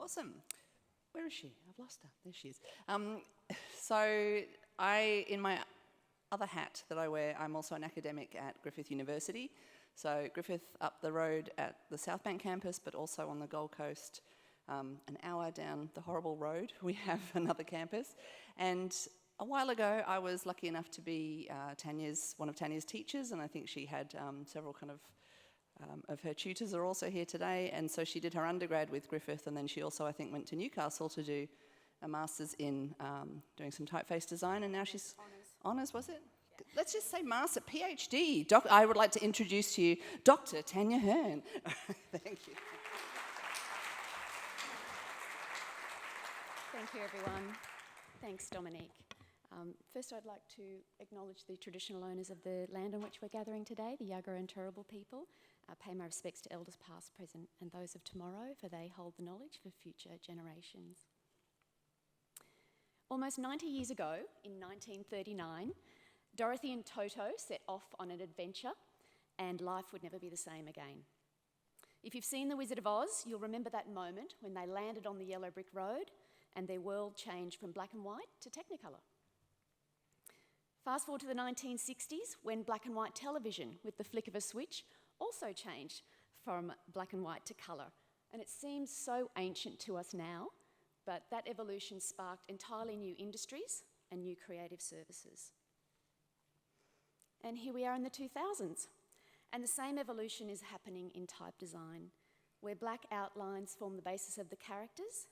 Awesome. Where is she? I've lost her. There she is. So in my other hat that I wear, I'm also an academic at Griffith University. So Griffith up the road at the South Bank campus, but also on the Gold Coast, an hour down the horrible road, we have another campus. And a while ago, I was lucky enough to be one of Tania's teachers, and I think she had several kind of her tutors are also here today. And so she did her undergrad with Griffith, and then she also, I think, went to Newcastle to do a master's in doing some typeface design, and now she's... Honours, was it? Yeah. Let's just say master, PhD. I would like to introduce to you Dr. Tania Hearn. Thank you. Thank you, everyone. Thanks, Dominique. First, I'd like to acknowledge the traditional owners of the land on which we're gathering today, the Yagara and Turrbal people. Pay my respects to elders past, present, and those of tomorrow, for they hold the knowledge for future generations. Almost 90 years ago, in 1939, Dorothy and Toto set off on an adventure, and life would never be the same again. If you've seen The Wizard of Oz, you'll remember that moment when they landed on the yellow brick road and their world changed from black and white to Technicolor. Fast forward to the 1960s, when black and white television, with the flick of a switch, also changed from black and white to colour. And it seems so ancient to us now, but that evolution sparked entirely new industries and new creative services. And here we are in the 2000s, and the same evolution is happening in type design, where black outlines form the basis of the characters,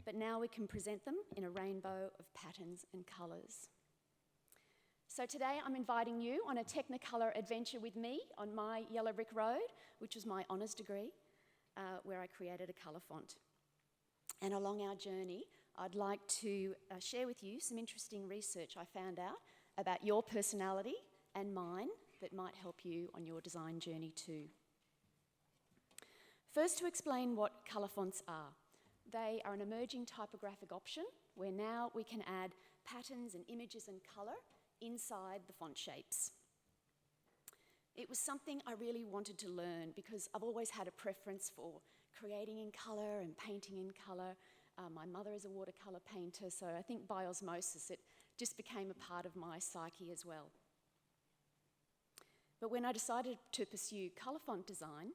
but now we can present them in a rainbow of patterns and colours. So today I'm inviting you on a Technicolor adventure with me on my yellow brick road, which was my honours degree, where I created a colour font. And along our journey, I'd like to share with you some interesting research I found out about your personality and mine that might help you on your design journey too. First, to explain what colour fonts are. They are an emerging typographic option where now we can add patterns and images and colour inside the font shapes. It was something I really wanted to learn because I've always had a preference for creating in colour and painting in colour. My mother is a watercolour painter, so I think by osmosis it just became a part of my psyche as well. But when I decided to pursue colour font design,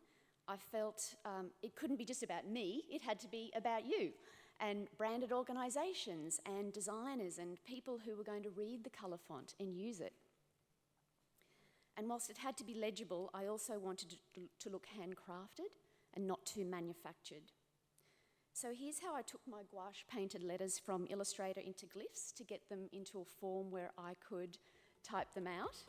I felt it couldn't be just about me, it had to be about you, and branded organisations and designers and people who were going to read the colour font and use it. And whilst it had to be legible, I also wanted to look handcrafted and not too manufactured. So here's how I took my gouache painted letters from Illustrator into glyphs to get them into a form where I could type them out.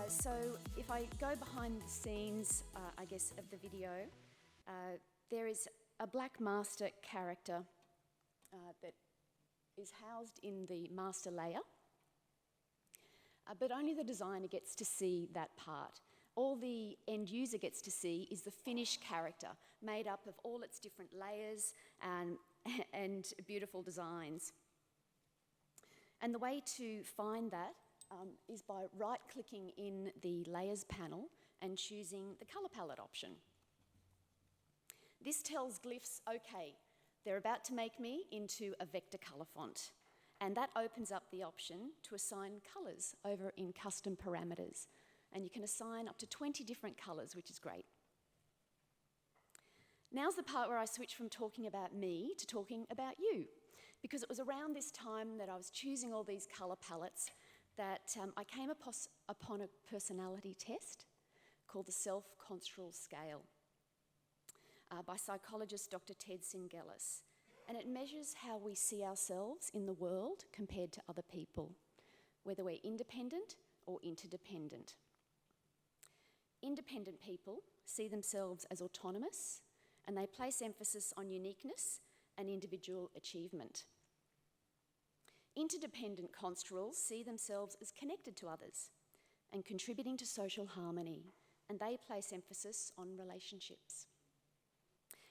So if I go behind the scenes, I guess, of the video, there is a black master character that is housed in the master layer, but only the designer gets to see that part. All the end user gets to see is the finished character, made up of all its different layers and beautiful designs. And the way to find that is by right-clicking in the Layers panel and choosing the colour palette option. This tells glyphs, okay, they're about to make me into a vector colour font, and that opens up the option to assign colours over in custom parameters, and you can assign up to 20 different colours, which is great. Now's the part where I switch from talking about me to talking about you, because it was around this time that I was choosing all these colour palettes that I came upon a personality test called the Self-Construal scale by psychologist Dr. Ted Singelis. and it measures how we see ourselves in the world compared to other people, whether we're independent or interdependent. Independent people see themselves as autonomous, and they place emphasis on uniqueness and individual achievement. Interdependent construals see themselves as connected to others and contributing to social harmony, and they place emphasis on relationships.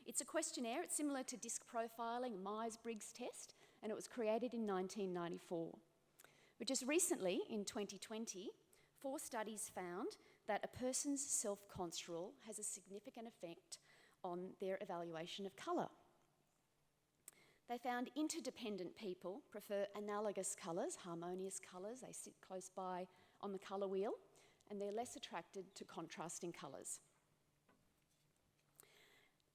It's a questionnaire. It's similar to disc profiling, Myers-Briggs test, and it was created in 1994. But just recently, in 2020, 4 studies found that a person's self-construal has a significant effect on their evaluation of colour. They found interdependent people prefer analogous colours, harmonious colours. They sit close by on the colour wheel, and they're less attracted to contrasting colours.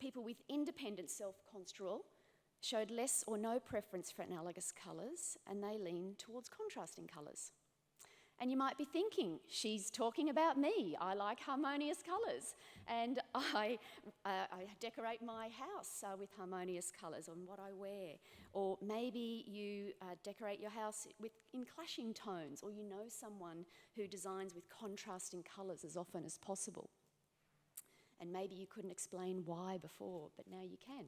People with independent self-construal showed less or no preference for analogous colours, and they lean towards contrasting colours. And you might be thinking, she's talking about me. I like harmonious colours, and I decorate my house with harmonious colours on what I wear. Or maybe you decorate your house in clashing tones, or you know someone who designs with contrasting colours as often as possible. And maybe you couldn't explain why before, but now you can.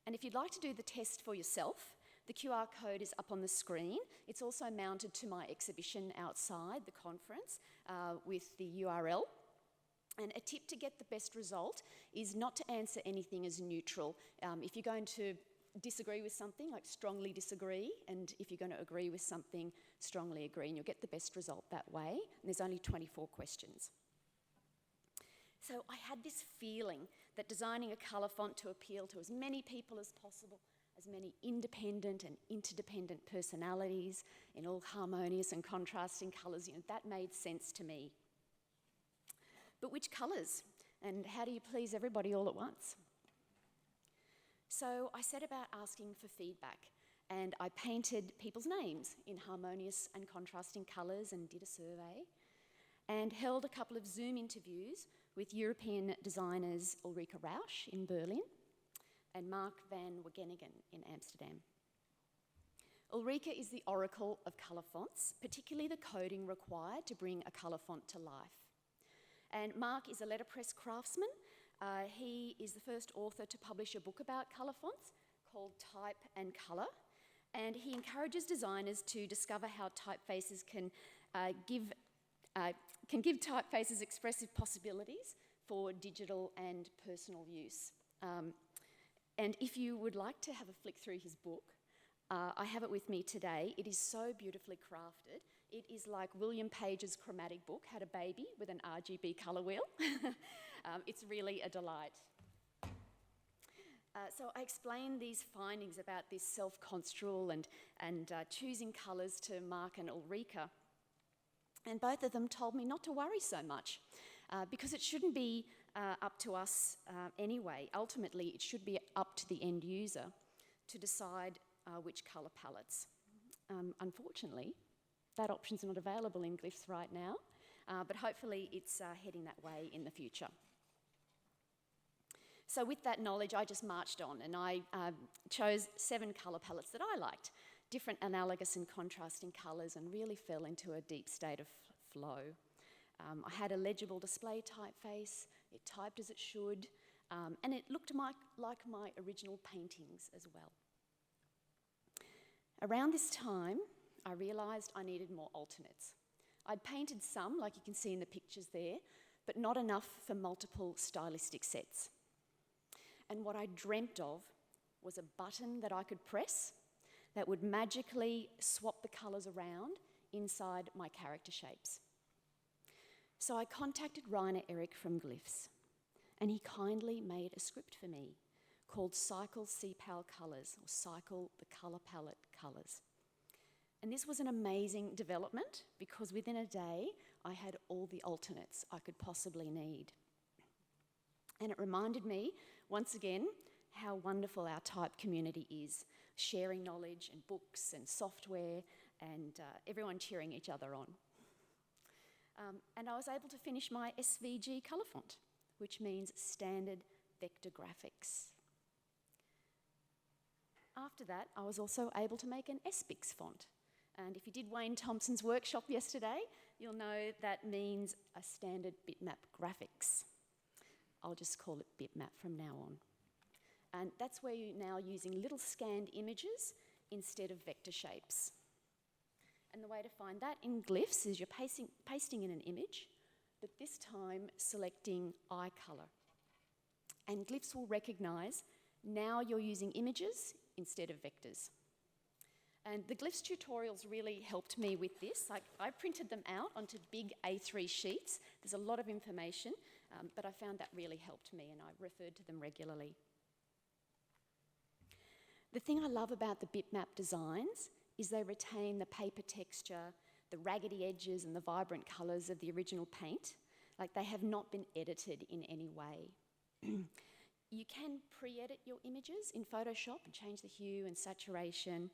And if you'd like to do the test for yourself, the QR code is up on the screen. It's also mounted to my exhibition outside the conference with the URL. And a tip to get the best result is not to answer anything as neutral. If you're going to disagree with something, like strongly disagree, and if you're going to agree with something, strongly agree, and you'll get the best result that way. And there's only 24 questions. So I had this feeling that designing a colour font to appeal to as many people as possible, as many independent and interdependent personalities in all harmonious and contrasting colours, that made sense to me. But which colours? And how do you please everybody all at once? So I set about asking for feedback, and I painted people's names in harmonious and contrasting colours and did a survey, and held a couple of Zoom interviews with European designers Ulrike Rausch in Berlin and Mark van Wageningen in Amsterdam. Ulrike is the oracle of colour fonts, particularly the coding required to bring a colour font to life. And Mark is a letterpress craftsman. He is the first author to publish a book about colour fonts called Type and Colour, and he encourages designers to discover how typefaces can give typefaces expressive possibilities for digital and personal use. And if you would like to have a flick through his book, I have it with me today. It is so beautifully crafted. It is like William Page's chromatic book, Had a Baby with an RGB colour wheel. It's really a delight. So I explained these findings about this self-construal and choosing colours to Mark and Ulrike. And both of them told me not to worry so much because it shouldn't be up to us anyway. Ultimately, it should be up to the end user to decide which colour palettes. Unfortunately, that option's not available in Glyphs right now, but hopefully it's heading that way in the future. So with that knowledge, I just marched on and I chose 7 colour palettes that I liked, different analogous and contrasting colours, and really fell into a deep state of flow. I had a legible display typeface, it typed as it should, and it looked like my original paintings as well. Around this time, I realised I needed more alternates. I'd painted some, like you can see in the pictures there, but not enough for multiple stylistic sets. And what I dreamt of was a button that I could press that would magically swap the colours around inside my character shapes. So I contacted Rainer Eric from Glyphs, and he kindly made a script for me called Cycle CPAL Colours, or Cycle the Colour Palette Colours. And this was an amazing development because within a day I had all the alternates I could possibly need. And it reminded me, once again, how wonderful our type community is, sharing knowledge and books and software and everyone cheering each other on. And I was able to finish my SVG colour font, which means Standard Vector Graphics. after that, I was also able to make an SBIX font. And if you did Wayne Thompson's workshop yesterday, you'll know that means a standard bitmap graphics. I'll just call it bitmap from now on. And that's where you're now using little scanned images instead of vector shapes. And the way to find that in glyphs is you're pasting in an image, but this time selecting eye colour. And glyphs will recognise now you're using images instead of vectors. And the glyphs tutorials really helped me with this. I printed them out onto big A3 sheets. There's a lot of information, but I found that really helped me and I referred to them regularly. The thing I love about the bitmap designs is they retain the paper texture, the raggedy edges and the vibrant colours of the original paint. Like, they have not been edited in any way. You can pre-edit your images in Photoshop and change the hue and saturation,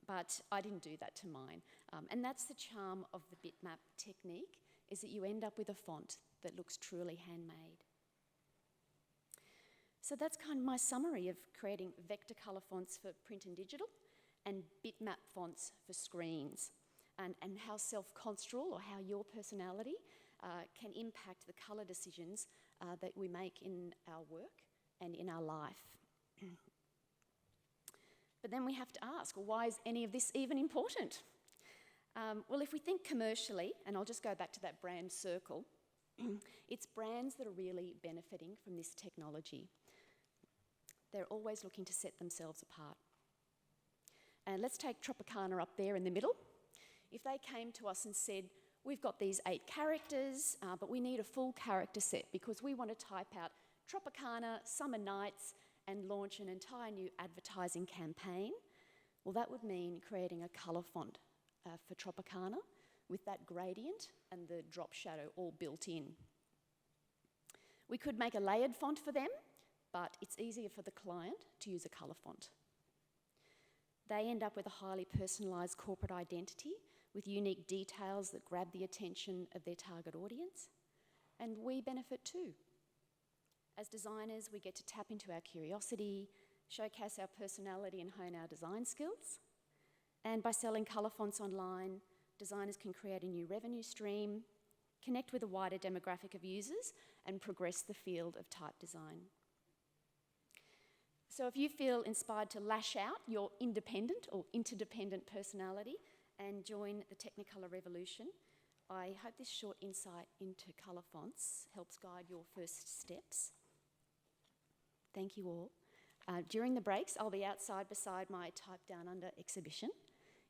but I didn't do that to mine. And that's the charm of the bitmap technique, is that you end up with a font that looks truly handmade. So that's kind of my summary of creating vector colour fonts for print and digital and bitmap fonts for screens, and how Self-Construal, or how your personality can impact the colour decisions that we make in our work and in our life. But then we have to ask, well, why is any of this even important? Well, if we think commercially, and I'll just go back to that brand circle, it's brands that are really benefiting from this technology. They're always looking to set themselves apart. And let's take Tropicana up there in the middle. If they came to us and said, we've got these 8 characters, but we need a full character set because we want to type out Tropicana, summer nights, and launch an entire new advertising campaign, well, that would mean creating a colour font for Tropicana with that gradient and the drop shadow all built in. We could make a layered font for them, but it's easier for the client to use a colour font. They end up with a highly personalised corporate identity with unique details that grab the attention of their target audience, and we benefit too. As designers, we get to tap into our curiosity, showcase our personality and hone our design skills. And by selling colour fonts online, designers can create a new revenue stream, connect with a wider demographic of users, and progress the field of type design. So if you feel inspired to lash out your independent or interdependent personality and join the Technicolor revolution, I hope this short insight into colour fonts helps guide your first steps. Thank you all. During the breaks, I'll be outside beside my Type Down Under exhibition.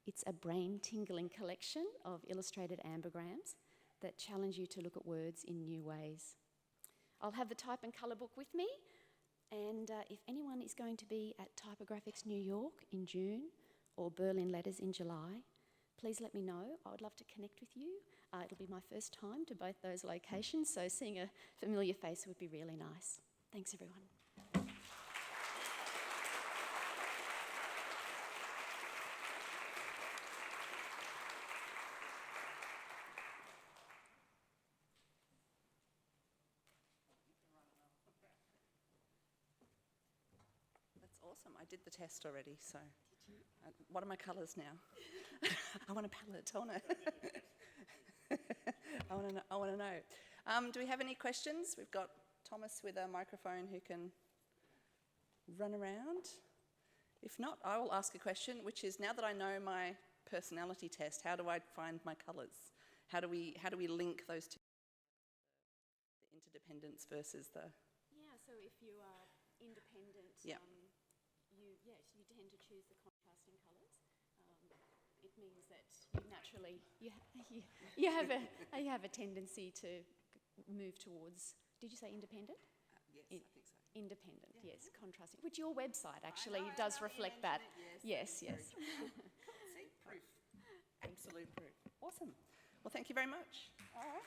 It's a brain-tingling collection of illustrated ambergrams that challenge you to look at words in new ways. I'll have the Type and Colour book with me, and if anyone is going to be at Typographics New York in June or Berlin Letters in July, please let me know. I would love to connect with you. It'll be my first time to both those locations, so seeing a familiar face would be really nice. Thanks, everyone. Awesome. I did the test already, so what are my colours now? I want a palette, don't I? I want to know. Do we have any questions? We've got Thomas with a microphone who can run around. If not, I will ask a question, which is, now that I know my personality test, how do I find my colours? How do we link those two, the interdependence versus the... Yeah, so if you are independent, yep. You tend to choose the contrasting colours. It means that you naturally you have a tendency to move towards. Did you say independent? Yes, I think so. Independent, yeah. Yes, contrasting. Which your website actually does reflect that. Yes. See, proof, absolute proof. Awesome. Well, thank you very much. All right.